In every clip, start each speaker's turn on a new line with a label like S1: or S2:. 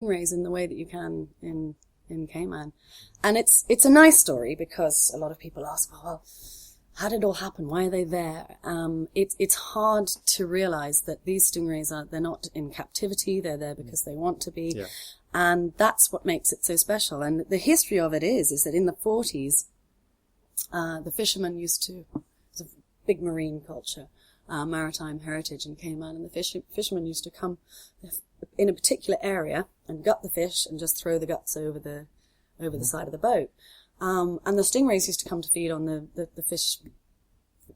S1: stingrays in the way that you can in Cayman. And it's a nice story because a lot of people ask, well, how did it all happen? Why are they there? It's hard to realize that these stingrays they're not in captivity. They're there because they want to be.
S2: Yeah.
S1: And that's what makes it so special. And the history of it is that in the 40s, the fishermen it's a big marine culture, maritime heritage in Cayman, and the fishermen used to come in a particular area and gut the fish and just throw the guts over the side of the boat. And the stingrays used to come to feed on the fish,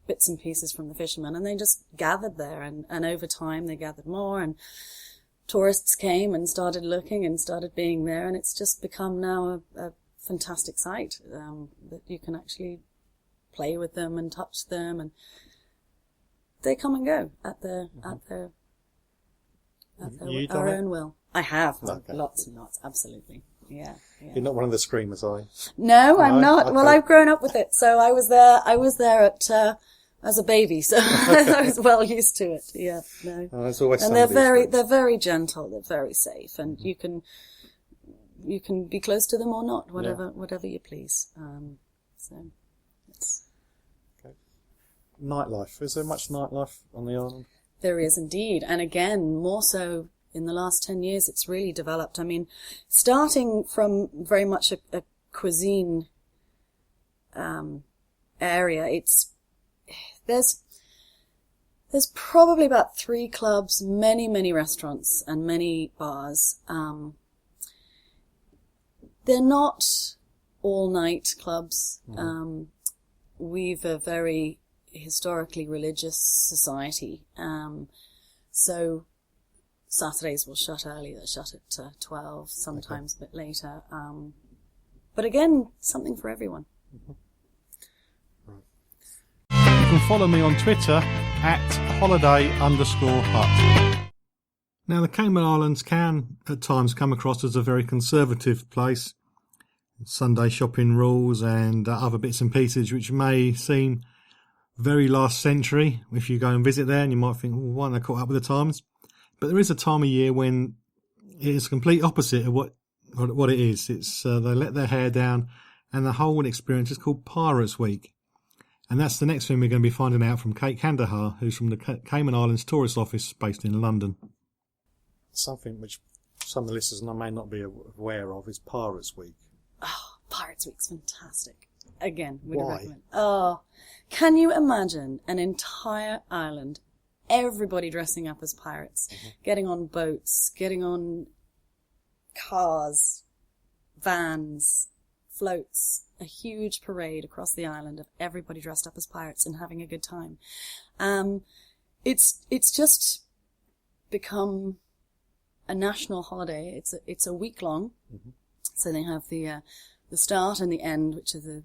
S1: bits and pieces from the fishermen, and they just gathered there, and over time they gathered more, and tourists came and started looking and started being there, and it's just become now a fantastic sight, that you can actually play with them and touch them, and they come and go at our own will. I have.
S2: Okay.
S1: Lots and lots, absolutely. Yeah.
S2: You're not one of the screamers, are you?
S1: No, I'm not.
S2: Okay.
S1: Well, I've grown up with it, so I was there as a baby, so I was well used to it. Yeah, no.
S2: Oh, there's always
S1: And they're very gentle, they're very safe, and you can be close to them or not, whatever you please. So it's...
S2: Okay. Nightlife. Is there much nightlife on the island?
S1: There is indeed, and again, more so in the last 10 years, it's really developed. I mean, starting from very much a cuisine area, there's probably about 3 clubs, many restaurants, and many bars. They're not all-night clubs. We've a very historically religious society, so Saturdays will shut early. They'll shut at 12, sometimes a bit later. But again, something for everyone.
S2: Right. You can follow me on Twitter @holiday_hut. Now, the Cayman Islands can at times come across as a very conservative place. Sunday shopping rules and other bits and pieces which may seem very last century if you go and visit there, and you might think, well, why aren't they caught up with the times? But there is a time of year when it is the complete opposite of what it is. It's they let their hair down, and the whole experience is called Pirates Week. And that's the next thing we're going to be finding out from Kate Kandahar, who's from the Cayman Islands Tourist Office based in London. Something which some of the listeners may not be aware of is Pirates Week.
S1: Oh, Pirates Week's fantastic. Again, would
S2: Why?
S1: recommend. Oh, can you imagine an entire island, everybody dressing up as pirates, getting on boats, getting on cars, vans, floats, a huge parade across the island of everybody dressed up as pirates and having a good time. It's just become a national holiday. It's a week long. So they have the start and the end, which are the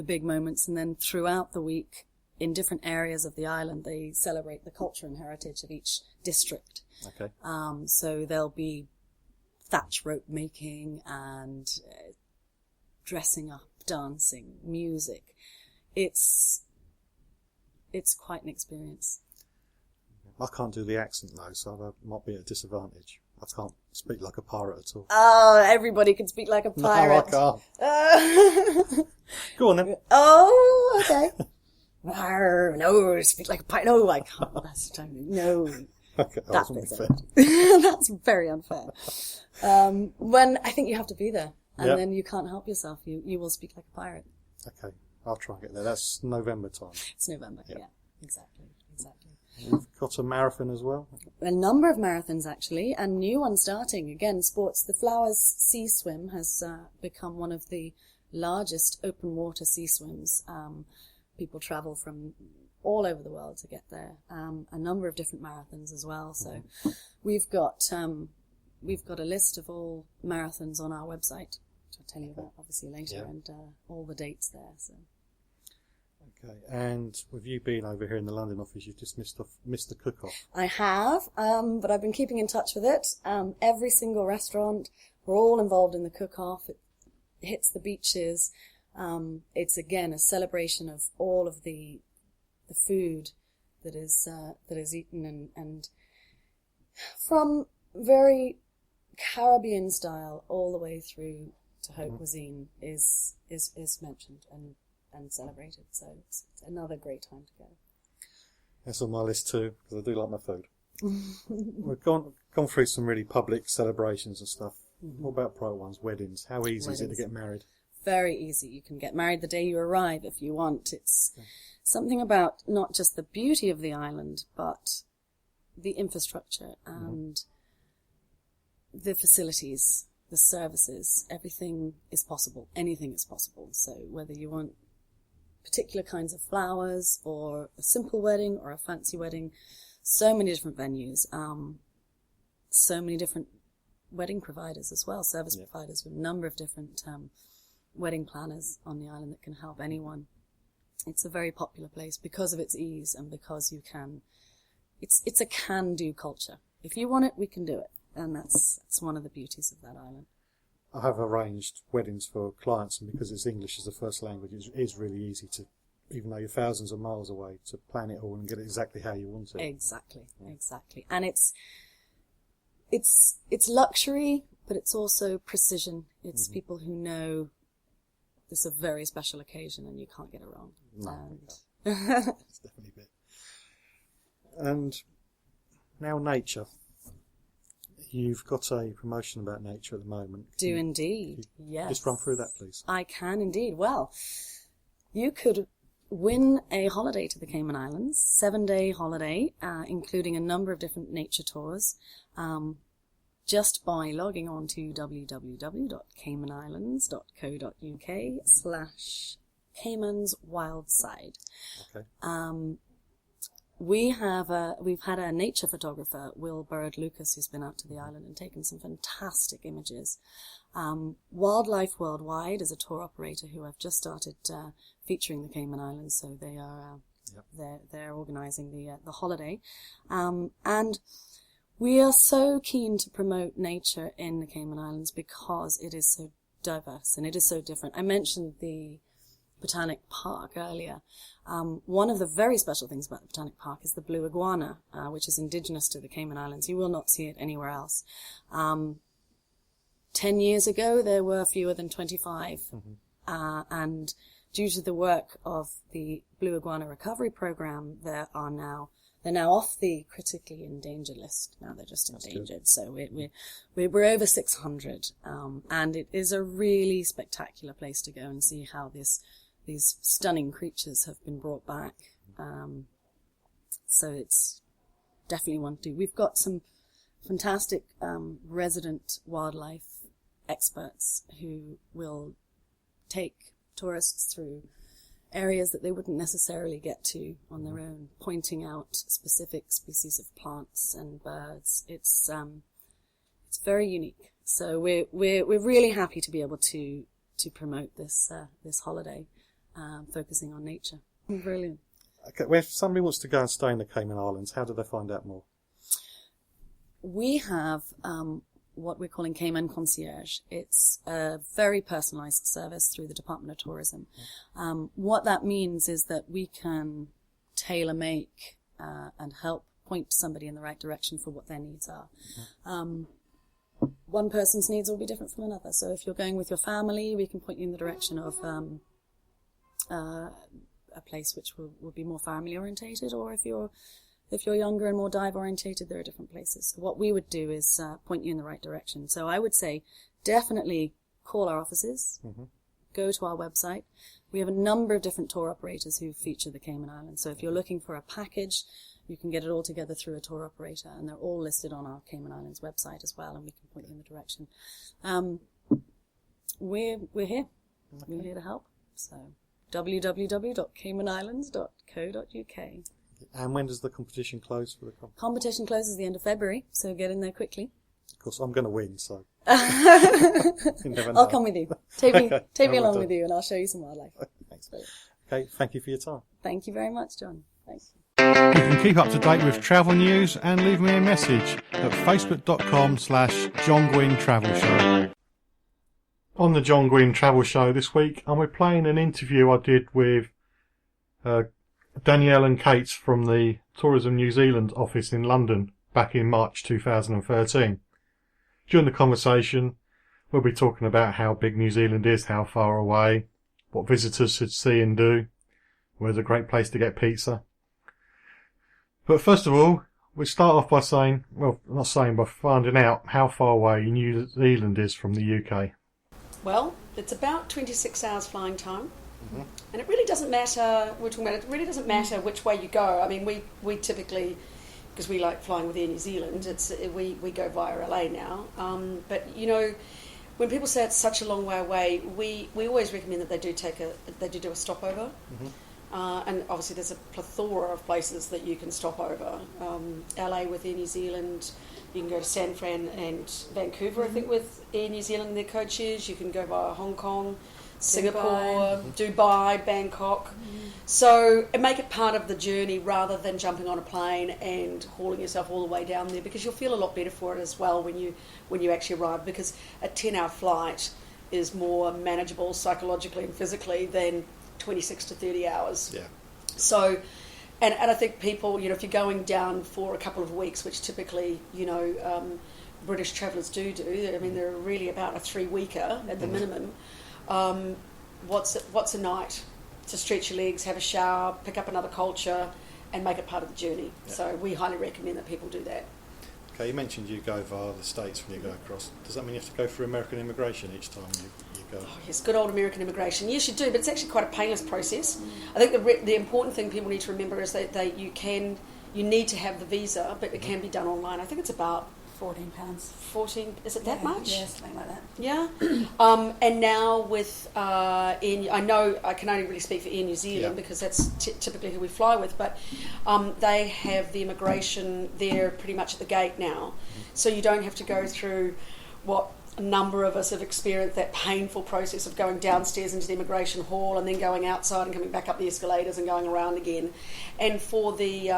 S1: big moments, and then throughout the week, in different areas of the island, they celebrate the culture and heritage of each district.
S2: Okay.
S1: So there'll be thatch rope making and dressing up, dancing, music. It's quite an experience.
S2: I can't do the accent though, so I might be at a disadvantage. I can't speak like a pirate at all.
S1: Oh, everybody can speak like a pirate.
S2: No, I can't. Go on then.
S1: Oh, okay. No, speak like a pirate. No, I can't. That's no.
S2: Okay,
S1: That
S2: wasn't
S1: bit's
S2: fair.
S1: it. That's very unfair. When I think you have to be there, and
S2: Yep.
S1: then you can't help yourself. You will speak like a pirate.
S2: Okay, I'll try and get there. That's November time.
S1: It's November.
S2: Yep.
S1: Yeah, exactly.
S2: We've got a marathon as well.
S1: A number of marathons actually, and new ones starting. Again, sports. The Flowers Sea Swim has become one of the largest open water sea swims. People travel from all over the world to get there. A number of different marathons as well. So we've got a list of all marathons on our website, which I'll tell you about obviously later, and all the dates there. So.
S2: Okay, and with you being over here in the London office, you've just missed the cook-off.
S1: I have, but I've been keeping in touch with it. Every single restaurant, we're all involved in the cook-off. It hits the beaches. It's again a celebration of all of the food that is eaten, and from very Caribbean style all the way through to haute cuisine is mentioned and celebrated. So it's another great time to go.
S2: That's on my list too, because I do like my food. We've gone through some really public celebrations and stuff. What about private ones, weddings? How easy is it to get married?
S1: Very easy. You can get married the day you arrive if you want. It's something about not just the beauty of the island, but the infrastructure and the facilities, the services. Everything is possible. Anything is possible. So whether you want particular kinds of flowers or a simple wedding or a fancy wedding, so many different venues, so many different wedding providers as well, service providers with a number of different wedding planners on the island that can help anyone. It's a very popular place because of its ease and because you can, it's a can-do culture. If you want it, we can do it. And that's one of the beauties of that island.
S2: I have arranged weddings for clients, and because it's English as a first language, it is really easy to, even though you're thousands of miles away, to plan it all and get it exactly how you want it.
S1: Exactly. And it's luxury, but it's also precision. It's people who know this is a very special occasion and you can't get it wrong.
S2: No, it's definitely a bit. And now nature. You've got a promotion about nature at the moment.
S1: Indeed, yes.
S2: Just run through that, please.
S1: I can indeed. Well, you could win a holiday to the Cayman Islands, 7-day holiday, including a number of different nature tours, just by logging on to www.caymanislands.co.uk/Cayman's Wild Side.
S2: Okay.
S1: We've had a nature photographer, Will Bird Lucas, who's been out to the island and taken some fantastic images. Wildlife Worldwide is a tour operator who I've just started featuring the Cayman Islands, so they are they're organising the holiday, and we are so keen to promote nature in the Cayman Islands because it is so diverse and it is so different. I mentioned the Botanic Park earlier. One of the very special things about the Botanic Park is the blue iguana, which is indigenous to the Cayman Islands. You will not see it anywhere else. 10 years ago, there were fewer than 25. And due to the work of the Blue Iguana Recovery Program, they're now off the critically endangered list. Now they're just endangered. So we're over 600. And it is a really spectacular place to go and see how these stunning creatures have been brought back. So it's definitely one to do. We've got some fantastic resident wildlife experts who will take tourists through areas that they wouldn't necessarily get to on their own, pointing out specific species of plants and birds. It's very unique. So we're really happy to be able to promote this holiday, focusing on nature. Brilliant.
S2: Okay, well, if somebody wants to go and stay in the Cayman Islands, how do they find out more?
S1: We have what we're calling Cayman Concierge. It's a very personalised service through the Department of Tourism. What that means is that we can tailor-make and help point somebody in the right direction for what their needs are. One person's needs will be different from another. So if you're going with your family, we can point you in the direction of a place which will be more family-orientated, or if you're younger and more dive-orientated, there are different places. So what we would do is point you in the right direction. So I would say definitely call our offices, go to our website. We have a number of different tour operators who feature the Cayman Islands. So if you're looking for a package, you can get it all together through a tour operator, and they're all listed on our Cayman Islands website as well, and we can point you in the direction. We're here. Okay. We're here to help. So www.caymanislands.co.uk.
S2: And when does the competition close for the competition?
S1: Competition closes the end of February, so get in there quickly.
S2: Of course, I'm going to win, so.
S1: I'll come with you. Take me along with you, and I'll show you some wildlife.
S2: Thanks. Okay, thank you for your time.
S1: Thank you very much, John. Thanks.
S2: You can keep up to date with travel news and leave me a message at facebook.com/John Guinn Travel Show. On the John Guinn Travel Show this week, I'm replaying an interview I did with Danielle and Kate from the Tourism New Zealand office in London back in March 2013. During the conversation, we'll be talking about how big New Zealand is, how far away, what visitors should see and do, where's a great place to get pizza. But first of all, we start off by by finding out how far away New Zealand is from the UK.
S1: Well, it's about 26 hours flying time. And it really doesn't matter, it really doesn't matter which way you go. I mean, we typically, because we like flying with Air New Zealand, we go via LA now. But, you know, when people say it's such a long way away, we always recommend that they do a stopover. And obviously there's a plethora of places that you can stop over. LA with Air New Zealand, you can go to San Fran and Vancouver, I think, with Air New Zealand and their co-chairs. You can go via Hong Kong, Singapore, Dubai, Bangkok. So make it part of the journey rather than jumping on a plane and hauling yourself all the way down there, because you'll feel a lot better for it as well when you actually arrive, because a 10-hour flight is more manageable psychologically and physically than 26 to 30 hours.
S2: Yeah.
S1: So, and I think people, you know, if you're going down for a couple of weeks, which typically, you know, British travellers do, I mean, they're really about a 3-weeker at the minimum. What's a night to stretch your legs, have a shower, pick up another culture, and make it part of the journey. Yeah. So we highly recommend that people do that.
S2: Okay, you mentioned you go via the States when you go across. Does that mean you have to go through American immigration each time you go?
S1: Oh, yes, good old American immigration. Yes, you do, but it's actually quite a painless process. I think the important thing people need to remember is that you need to have the visa, but it can be done online. I think it's about
S3: £14.
S1: 14, is it that much?
S3: Yeah, something like that.
S1: Yeah. And now with I know I can only really speak for Air New Zealand because that's typically who we fly with, but they have the immigration there pretty much at the gate now. So you don't have to go through what a number of us have experienced, that painful process of going downstairs into the immigration hall and then going outside and coming back up the escalators and going around again. And for the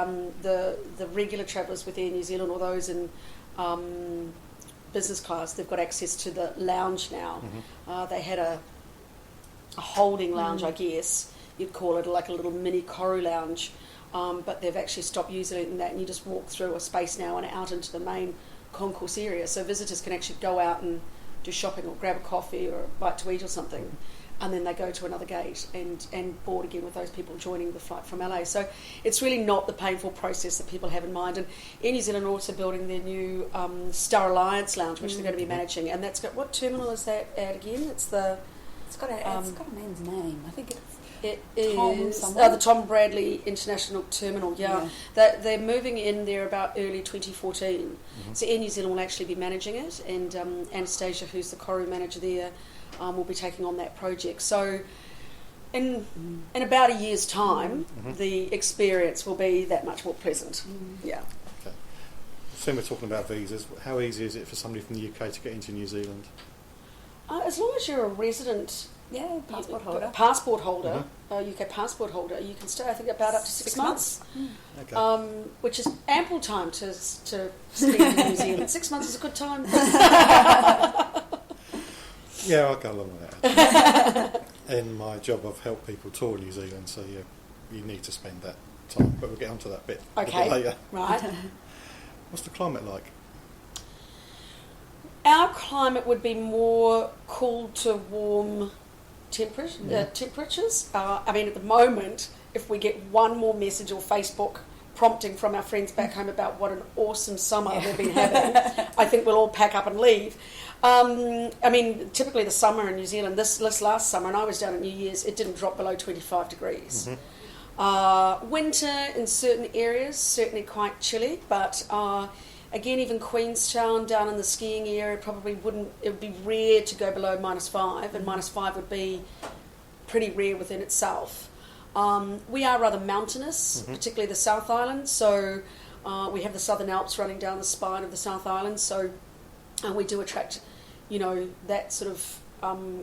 S1: regular travellers with Air New Zealand or those in business class, they've got access to the lounge now. They had a holding lounge, I guess you'd call it, like a little mini Koru lounge, but they've actually stopped using it in that, and you just walk through a space now and out into the main concourse area, so visitors can actually go out and do shopping or grab a coffee or a bite to eat or something, and then they go to another gate and board again with those people joining the flight from LA. So it's really not the painful process that people have in mind. And Air New Zealand are also building their new Star Alliance lounge, which they're going to be managing, and that's got, what terminal is that at again? It's got
S3: a man's name. I think
S1: it
S3: Tom
S1: is
S3: somewhere.
S1: the Tom Bradley International Terminal. Yeah. They're moving in there about early 2014. So Air New Zealand will actually be managing it, and Anastasia, who's the Koru manager there, will be taking on that project. So in about a year's time, the experience will be that much more pleasant. Yeah.
S2: Okay. So we're talking about visas. How easy is it for somebody from the UK to get into New Zealand?
S1: As long as you're a resident,
S3: passport holder,
S1: UK passport holder, you can stay, I think, about up to 6 months.
S2: Okay.
S1: Which is ample time to spend in New Zealand. 6 months is a good time.
S2: Yeah, I'll go along with that. In my job, I've helped people tour New Zealand, so you need to spend that time. But we'll get onto that bit a bit later.
S1: Right.
S2: What's the climate like?
S1: Our climate would be more cool to warm temperatures. I mean, at the moment, if we get one more message or Facebook prompting from our friends back home about what an awesome summer they've been having, I think we'll all pack up and leave. I mean, typically the summer in New Zealand, this last summer, and I was down at New Year's, it didn't drop below 25 degrees. Winter in certain areas, certainly quite chilly, but again, even Queenstown down in the skiing area probably wouldn't, it would be rare to go below -5, and -5 would be pretty rare within itself. We are rather mountainous, particularly the South Island, so we have the Southern Alps running down the spine of the South Island, so we do attract, that sort of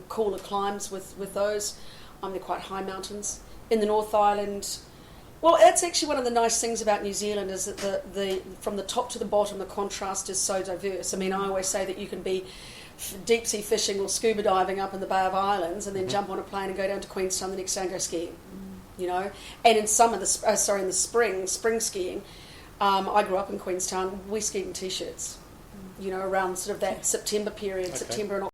S1: cooler climes with those. They're quite high mountains. In the North Island, well, that's actually one of the nice things about New Zealand, is that the from the top to the bottom, the contrast is so diverse. I mean, I always say that you can be deep sea fishing or scuba diving up in the Bay of Islands and then jump on a plane and go down to Queenstown the next day and go skiing. And in summer, in the spring skiing, I grew up in Queenstown. We skied in t-shirts.
S3: around sort of that September period, September and